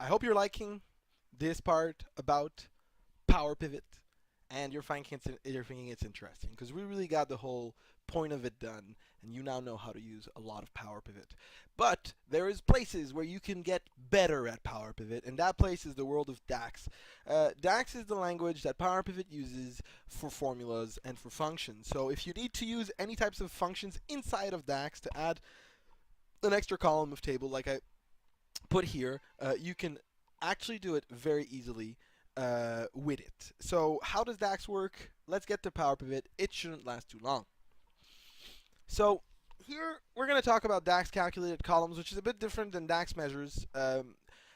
hope you're liking this part about PowerPivot, and you're thinking it's interesting because we really got the whole point of it done, and you now know how to use a lot of PowerPivot. But there is places where you can get better at PowerPivot, and that place is the world of DAX. DAX is the language that PowerPivot uses for formulas and for functions. So if you need to use any types of functions inside of DAX to add an extra column of table like I put here, you can actually do it very easily with it. So how does DAX work? Let's get to PowerPivot. It shouldn't last too long. So here we're going to talk about DAX calculated columns, which is a bit different than DAX measures.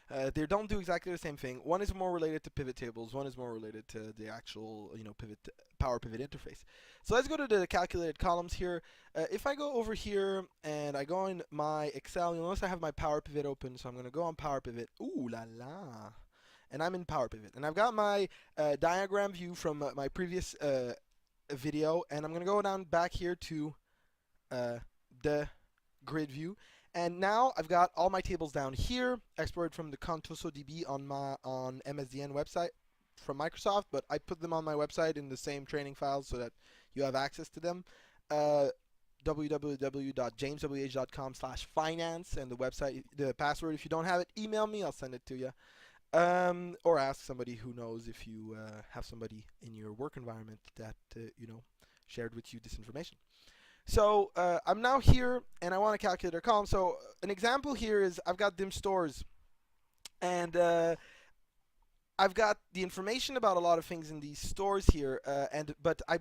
They don't do exactly the same thing. One is more related to pivot tables. One is more related to the actual, PowerPivot interface. So let's go to the calculated columns here. If I go over here and I go in my Excel, you'll notice I have my PowerPivot open. So I'm going to go on PowerPivot. Ooh la la. And I'm in PowerPivot. And I've got my diagram view from my previous video. And I'm going to go down back here to the grid view. And now I've got all my tables down here, exported from the ContosoDB on MSDN website from Microsoft, but I put them on my website in the same training files so that you have access to them. www.jameswh.com/finance, and the website, the password. If you don't have it, email me. I'll send it to you. Or ask somebody who knows if you have somebody in your work environment that shared with you this information. So I'm now here, and I want to calculate our column. So an example here is I've got dim stores, and I've got the information about a lot of things in these stores here. But I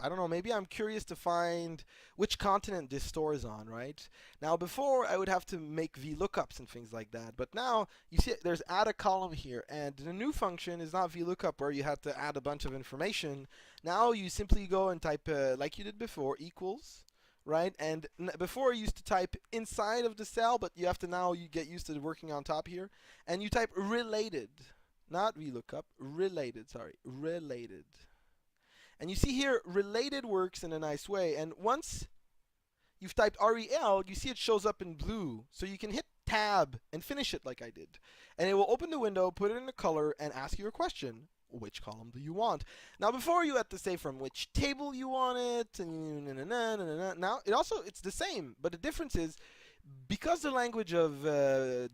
don't know. Maybe I'm curious to find which continent this store is on, right? Now before I would have to make VLOOKUPs and things like that, but now you see there's add a column here, and the new function is not VLOOKUP where you have to add a bunch of information. Now you simply go and type like you did before, equals. Right, and before you used to type inside of the cell, but you have to now get used to working on top here, and you type related, not VLOOKUP, related, sorry, related. And you see here, related works in a nice way, and once you've typed REL, you see it shows up in blue, so you can hit tab and finish it like I did, and it will open the window, put it in a color, and ask you a question. Which column do you want? Now before you had to say from which table you want it, and now it's the same, but the difference is because the language of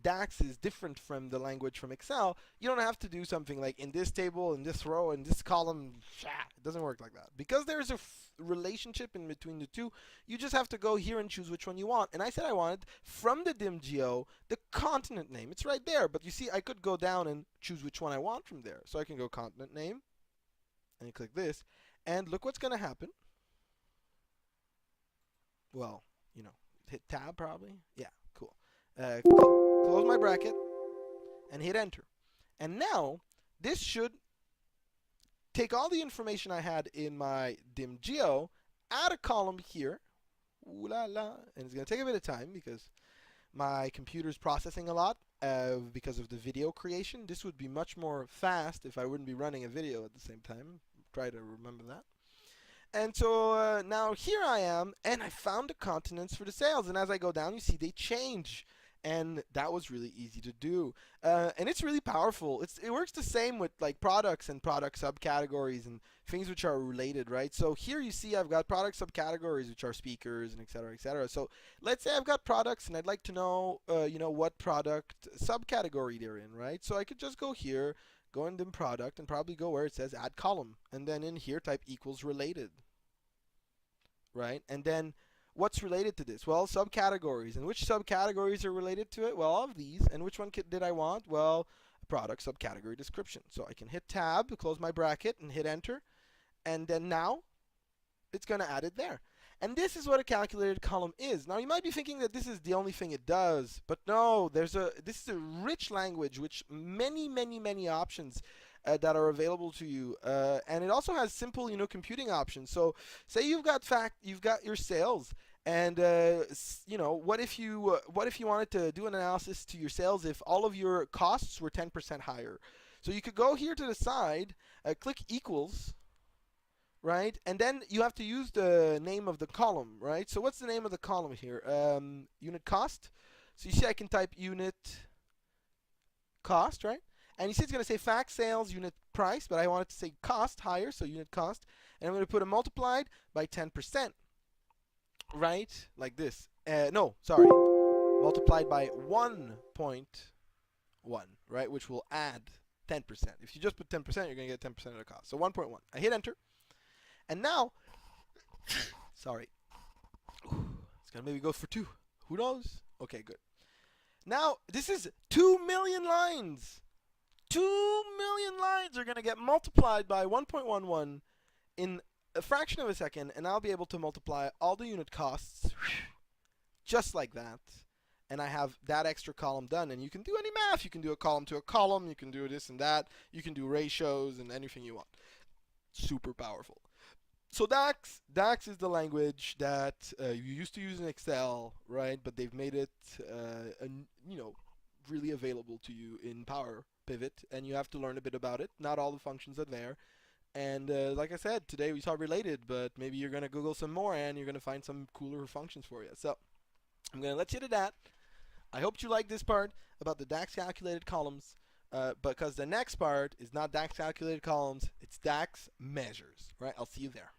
DAX is different from the language from Excel, you don't have to do something like in this table, in this row, in this column. It doesn't work like that. Because there's a relationship in between the two, you just have to go here and choose which one you want. And I said I wanted from the DimGeo the continent name. It's right there, but you see I could go down and choose which one I want from there. So I can go continent name, and you click this, and look what's going to happen. Well, hit tab probably. Yeah, cool. Close my bracket and hit enter. And now this should take all the information I had in my DimGeo, add a column here. Ooh la la. And it's going to take a bit of time because my computer's processing a lot because of the video creation. This would be much more fast if I wouldn't be running a video at the same time. Try to remember that. And so now here I am, and I found the continents for the sales. And as I go down, you see they change. And that was really easy to do. And it's really powerful. It works the same with like products and product subcategories and things which are related, right? So here you see I've got product subcategories, which are speakers and et cetera, et cetera. So let's say I've got products, and I'd like to know, what product subcategory they're in, right? So I could just go here, go in the product, and probably go where it says add column. And then in here type equals related. Right? And then what's related to this? Well, subcategories. And which subcategories are related to it? Well, all of these. And which one did I want? Well, product subcategory description. So I can hit tab, close my bracket, and hit enter. And then now it's going to add it there. And this is what a calculated column is. Now you might be thinking that this is the only thing it does, but no, this is a rich language with many options that are available to you, and it also has simple computing options. So say you've got your sales, and what if you wanted to do an analysis to your sales if all of your costs were 10% higher? So you could go here to the side, click equals, right? And then you have to use the name of the column, right? So what's the name of the column here? Unit cost. So you see I can type unit cost, right? And you see it's going to say fact sales unit price, but I want it to say cost higher, so unit cost. And I'm going to put it multiplied by 10%, right? Like this. No, sorry. Multiplied by 1.1, right? Which will add 10%. If you just put 10%, you're going to get 10% of the cost. So 1.1. I hit enter. And now, sorry. It's going to maybe go for 2. Who knows? Okay, good. Now, this is 2 million lines. 2 million lines are going to get multiplied by 1.11 in a fraction of a second, and I'll be able to multiply all the unit costs just like that. And I have that extra column done. And you can do any math. You can do a column to a column. You can do this and that. You can do ratios and anything you want. Super powerful. So DAX is the language that you used to use in Excel, right? But they've made it, really available to you in PowerPivot, and you have to learn a bit about it. Not all the functions are there. And like I said, today we saw related, but maybe you're going to Google some more and you're going to find some cooler functions for you. So I'm going to let you to that. I hope you like this part about the DAX calculated columns, because the next part is not DAX calculated columns, it's DAX measures, right? I'll see you there.